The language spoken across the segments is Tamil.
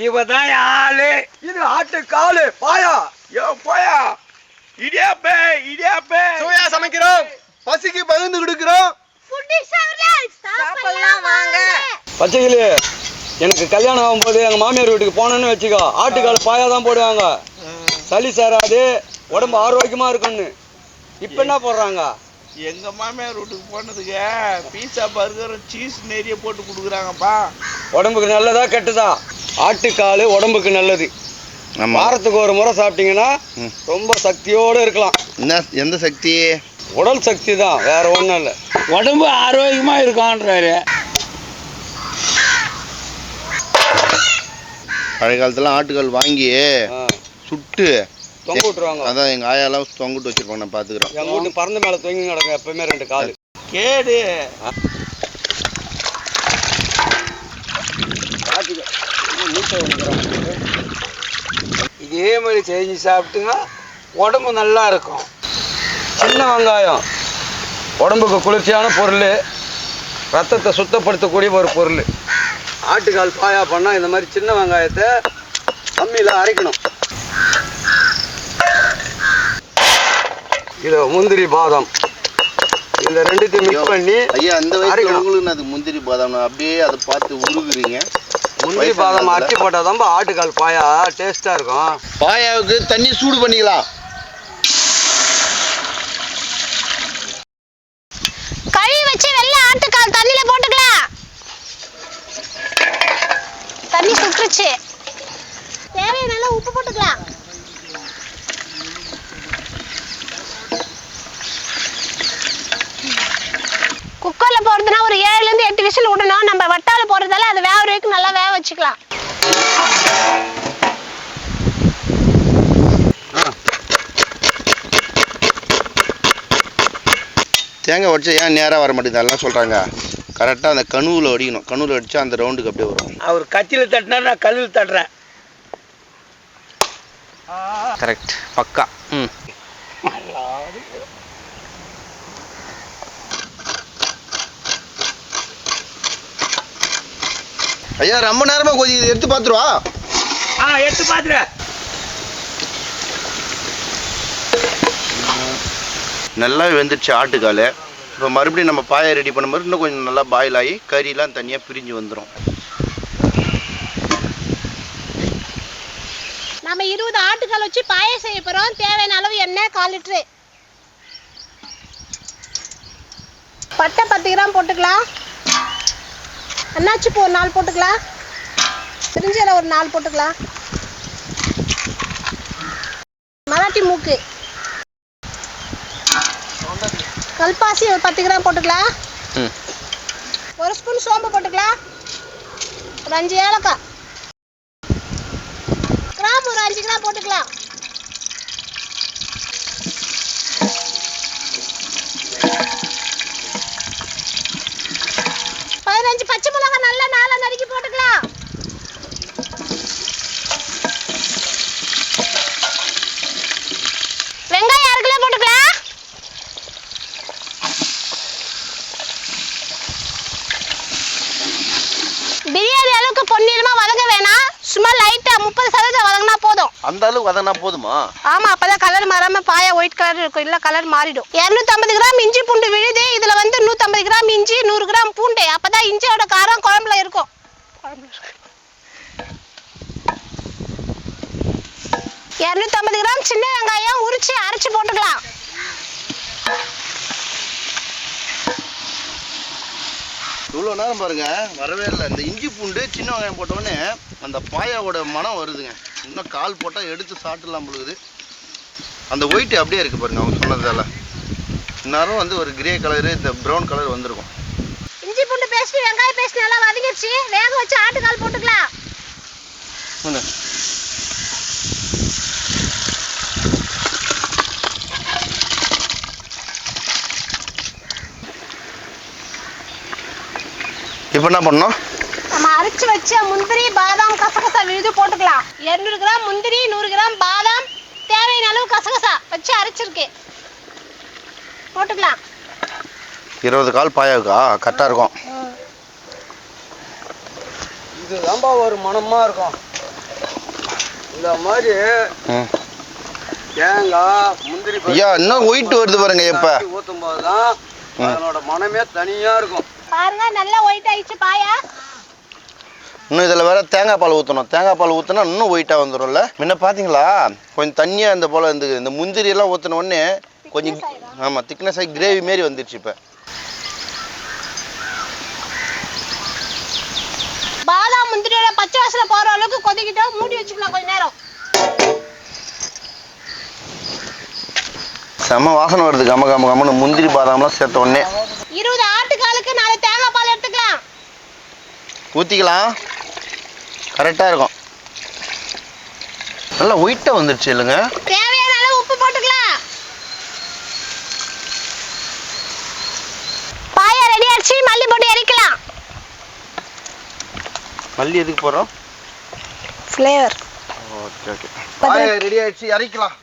இவதான் ஆளு. இது ஆட்டு காலு. பாயா யோ போயா. இடியாப்பே இடியாப்பே. சுவையா சமைக்கிறோம், பசிக்கு பகிர்ந்து கொடுக்கிறோம். பச்சைக்கிளி, எனக்கு கல்யாணம் ஆகும்போது எங்க மாமியார் வீட்டுக்கு போனேன்னு வச்சுக்கோ, ஆட்டுக்கால் பாயா தான் போடுவாங்க. சளி சேராது, உடம்பு ஆரோக்கியமா இருக்கும்னு. இப்ப என்ன போடுறாங்க? எங்க மாமியார் வீட்டுக்கு போனதுக்கு பீஸா பர்கர் சீஸ் நிறைய போட்டு கொடுக்குறாங்கப்பா. உடம்புக்கு நல்லதா கெட்டதா? ஆட்டுக்கால் உடம்புக்கு நல்லது. வாரத்துக்கு ஒரு முறை சாப்பிட்டீங்கன்னா ரொம்ப சக்தியோடு இருக்கலாம். என்ன எந்த சக்தி? உடல் சக்தி தான், வேற ஒன்றும் இல்லை. உடம்பு ஆரோக்கியமா இருக்கான்றாரு. பழைய காலத்துல ஆட்டுக்கால் வாங்கி சுட்டு தொங்க விட்டுருவாங்க. அதான் எங்க ஆயாலாம் தொங்கிட்டு வச்சிருப்பாங்க, நான் பாத்துக்கிறேன். எங்க வீட்டு பறந்து மேல தொங்கி கிடக்கும் எப்பவுமே 2 கால். கேடு. இதே மாதிரி செஞ்சு சாப்பிட்டுங்க, உடம்பு நல்லா இருக்கும். சின்ன வெங்காயம் உடம்புக்கு குளிர்ச்சியான பொருள், ரத்தத்தை சுத்தப்படுத்தக்கூடிய ஒரு பொருள். ஆட்டுக்கால் பாயா பண்ணால் இந்த மாதிரி சின்ன வெங்காயத்தை அம்மியில் அரைக்கணும். இது முந்திரி பாதாம், இந்த ரெண்டுத்தையும் மிக்ஸ் பண்ணி ஐயா அந்த வயசுல உங்களுக்கு அது முந்திரி பாதாம் அப்படியே அதை பார்த்து உருகுறீங்க. முந்திரி பாதாம் அரைச்சி போட்டால் தான் ஆட்டுக்கால் பாயா டேஸ்ட்டாக இருக்கும். பாயாவுக்கு தண்ணி சூடு பண்ணிக்கலாம். கழுவி வச்சு வெள்ளை ஆட்டுக்கால் தண்ணியில போட்டுக்கலாம். தண்ணி சுட்டுருச்சு, தேவையான நல்லா உப்பு போட்டுக்கலாம். குக்கர்ல போடுறதுனா ஒரு 7 இருந்து 8 விசில் விடணும். நம்ம வட்டால போடுறதால அது வேக வரைக்கும் நல்லா வேக வச்சுக்கலாம். தேங்காய் உடச்சா ஏன் நேராக வர மாட்டேங்குது எல்லாம் சொல்கிறாங்க. கரெக்டாக அந்த கணுவில் அடிக்கணும். கணுவில் அடித்தா அந்த ரவுண்டுக்கு அப்படியே வரும். அவர் கத்தியில் தட்டினா நான் கல்லில் தட்டுறேன். கரெக்ட், பக்கா. ஐயா ரொம்ப நேரமாக கொஞ்சம் எடுத்து பார்த்துருவா. எடுத்து பார்த்துரு. நல்லா வெந்துடுச்சு ஆட்டுக்கால். இப்போ மறுபடியும் நம்ம பாயை ரெடி பண்ணும்போது இன்னும் கொஞ்சம் நல்லா பாயில் ஆகி கறியெலாம் தனியாக பிரிஞ்சு வந்துடும். நம்ம 20 ஆட்டுக்கால் வச்சு பாயை செய்ய போகிறோம். தேவையான அளவு எண்ணெய் 1/4 லிட்டரு. பட்டை 10 கிராம் போட்டுக்கலாம். அன்னாச்சி பூ ஒரு 4 போட்டுக்கலாம். பிரிஞ்சி இலை ஒரு 4 போட்டுக்கலாம். மராட்டி மூக்கு, கல்பாசி ஒரு 10 கிராம் போட்டுக்கலாம். 1 ஸ்பூன் சோம்பு போட்டுக்கலாம். ஒரு 5 ஏலக்காய், கிராம்பு ஒரு 5 கிராம் போட்டுக்கலாம். பச்சை மிளகாய் நல்லா 4 நறுக்கி போட்டுக்கலாம். வெங்காயம் 1/2 கிலோ போட்டுக்கலாம். பிரியாணி அளவுக்கு பொன்னிறமா வதங்க வேணாம், சும்மா லைட்டா 30% வதங்கினா போதும். அந்த அளவுக்கு வதங்கினா போதுமா? ஆமா, அப்பதான் கலர் மாறாம பாயா ஒயிட் கலர் இருக்கும், இல்ல கலர் மாறிடும். 250 கிராம் இஞ்சி பூண்டு விழுது. இதுல 150 கிராம் இஞ்சி, 100 கிராம் பூண்டு. அப்பதான் இஞ்சியோட காரம் குழம்புல இருக்கும். 250 கிராம் சின்ன வெங்காயம் உரிச்சு அரைச்சு போட்டுக்கலாம். இவ்வளோ நேரம் பாருங்க வரவே இல்லை. இந்த இஞ்சி பூண்டு சின்ன வெங்காயம் போட்டோடனே அந்த பாயாவோட மனம் வருதுங்க. இன்னும் கால் போட்டால் எடுத்து சாப்பிட்டுலாம் பொழுது. அந்த ஒயிட் அப்படியே இருக்குது பாருங்க அவங்க சொன்னதால. இந்நேரம் ஒரு கிரே கலரு, இந்த ப்ரௌன் கலர் வந்திருக்கும். இஞ்சி பூண்டு பேஸ்ட் வெங்காய பேஸ்ட் நல்லா வதங்கிடுச்சு. வேக வச்சு ஆட்டுக்கால் போட்டுக்கலாம். இப்போ என்ன பண்ணணும்? நம்ம அரைச்சு வச்ச முந்திரி பாதாம் கசகசா விழுது போட்டுக்கலாம். 200 கிராம் முந்திரி, 100 கிராம் பாதாம், தேவையான அளவு கசகசா வச்சு அரைச்சிருக்கேன், போட்டுக்கலாம். 20 கால் பாயாவுக்கா கரெக்டாக இருக்கும். இதுதான்பா ஒரு மனமா இருக்கும். இந்த மாதிரி தேங்காய் முந்திரி ஐயா இன்னும் ஒயிட் வருது பாருங்க இப்ப ஊற்றும் போதுதான் அதனோட மனமே தனியா இருக்கும். பாருங்க நல்லா ஒயிட் ஆயிடுச்சு பாயா. இன்னும் இதில் வேற தேங்காய் பால் ஊற்றணும். தேங்காய் பால் ஊற்றினா இன்னும் ஒயிட்டாக வந்துடும்ல. முன்ன பார்த்தீங்களா கொஞ்சம் தண்ணியாக இந்த போல் இருந்தது. இந்த முந்திரி எல்லாம் ஊற்றின உடனே கொஞ்சம் ஆமாம் திக்னஸ் ஆகி கிரேவி மாரி வந்துடுச்சு. இப்போ பாதாம் முந்திரியோட பச்சை வாசனை போற அளவுக்கு கொதிக்கிட்டோம். மூடி வச்சுக்கலாம் கொஞ்ச நேரம். செம்ம வாசனை வருது. கம கம கமன்னு முந்திரி பாதாம்லாம் சேர்த்த உடனே 20 ஆட்டுக்காலுக்கு 4 தேங்காய் பால் எடுத்துக்கலாம். ஊற்றிக்கலாம். கரெக்டாக இருக்கும். நல்லா ஒயிட்டாக வந்துடுச்சு இல்லைங்க. தேவையான அளவு உப்பு போட்டுக்கலாம். பாயா ரெடி ஆயிடுச்சு. மல்லி போட்டு இறக்கலாம். மல்லி எதுக்கு போகிறோம்? Flavour. Okay okay. Paya ready ஆயிடுச்சு. இறக்கலாம்.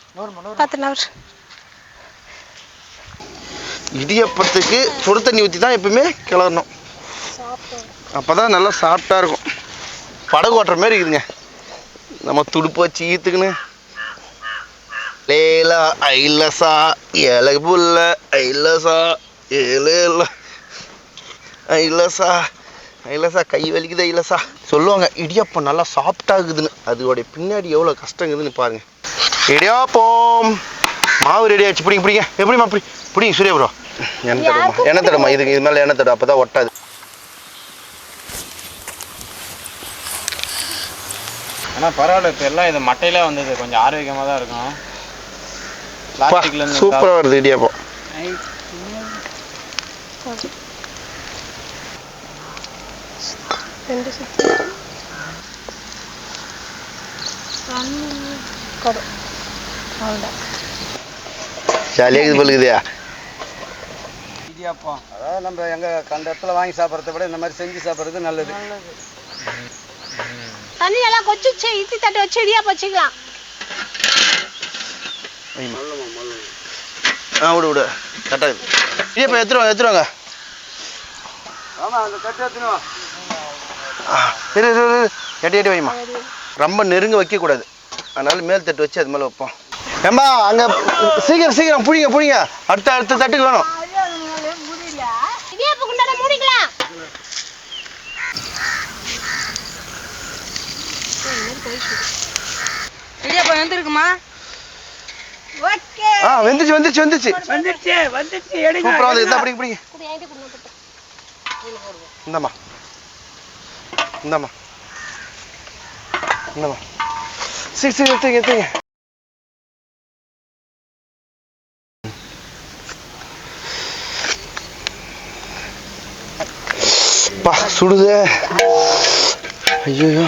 10 நிமிஷம். இடியப்பத்துக்கு சுடு தண்ணி ஊற்றி தான் எப்பவுமே கிளறணும். அப்போ தான் நல்லா சாஃப்டாக இருக்கும். படகு ஓட்டுற மாதிரி இருக்குதுங்க. நம்ம துடுப்பு வச்சு ஈத்துக்குன்னு லேலா ஐலசா ஏழை புல்ல ஐலசா ஏழு ஐலசா ஐலசா கை வலிக்குது ஐலசா சொல்லுவாங்க. இடியப்பம் நல்லா சாஃப்டாகுதுன்னு. அதோடைய பின்னாடி எவ்வளோ கஷ்டங்குதுன்னு பாருங்க. இடியாப்பம் மாவு ரெடி ஆயிடுச்சு. பிடிங்க பிடிங்க. எப்படிமா பிடிங்க சூர்யா ப்ரோ. எண்ணெய் தடுமா. இதுக்கு இது மேலே எண்ணெய் தடும். அப்போ தான் ஒட்டாது. ஆனால் பரவாயில்ல. இப்போ எல்லாம் இது மட்டையில வந்தது. கொஞ்சம் ஆரோக்கியமாக தான் இருக்கும். சூப்பராக வருது இடியாப்பம். ஜாலியாக இது பழுகுதியா? இடியாப்பம் அதாவது நம்ம எங்க கண்ட இடத்துல வாங்கி சாப்பிட்றத விட இந்த மாதிரி செஞ்சு சாப்பிட்றது நல்லது. தண்ணி நல்லா கொதிச்சு இட்லி தட்டு வச்சு இடியாப்பம் வச்சுக்கலாம். விடு விடு கரெக்டாக இடியாப்பம் எடுத்துருவாங்க. ஆமாம் அந்த தட்டு எடுத்துனுவா. எட்டி வைமா. ரொம்ப நெருங்க வைக்கக்கூடாது. அதனால மேல் தட்டு வச்சு அது மேலே வைப்போம். ஏம்பா அங்கே சீக்கிரம் புழிங்க. அடுத்த தட்டுக்கு வேணும். இடியாப்பம் குண்டான மூடிக்கலாம். இடியாப்பம் வெந்திருக்குமா? ஓகே. வந்துச்சு. எடுங்க. சூப்பராக வந்து இருந்தா பிடிங்க. இந்தாம்மா. சரி எடுத்துங்க. பா சுடுதே. ஐயோ.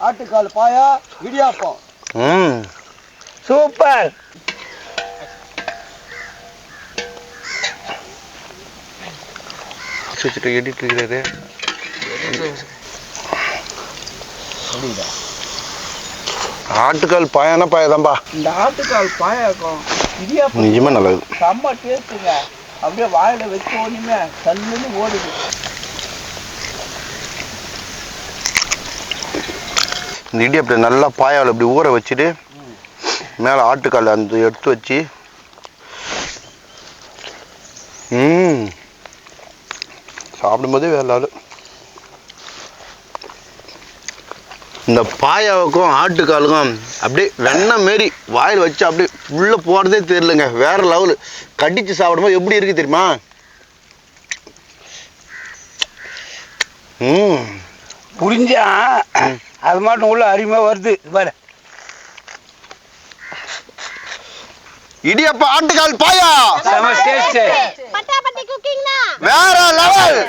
ஆட்டுக்கால் பாயா இடியாப்பம். சூப்பர். எடிட் இருக்கிறாரு. ஆட்டுக்கால் பாயானா பாயாதான்பா. இந்த ஆட்டுக்கால் பாயாக்கும் இடியாப்பம் நிஜமா நல்லது. செம்ம டேஸ்ட்டுங்க. அப்படியே வாயில வச்ச உடனே தள்ளுன்னு ஓடுது. இந்த இடியாப்பத்தை நல்லா பாயாவில் இப்படி ஊற வச்சுட்டு மேலே ஆட்டுக்கால் அந்த எடுத்து வச்சு சாப்பிடும்போதே வேற லெவலு. இந்த பாயாவுக்கும் ஆட்டுக்காலுக்கும் அப்படியே வெண்ணெய் மாரி வாயில் வச்சு அப்படியே உள்ளே போகிறதே தெரியலங்க. வேற லெவலு. கடிச்சு சாப்பிடும்போது எப்படி இருக்கு தெரியுமா? புரிஞ்சா அது மட்டும் உள்ள அருமையா வருது பாரு. இடியாப்பம் ஆட்டுக்கால் பாயா பட்டாபட்டி குக்கிங்னா வேற லெவல்.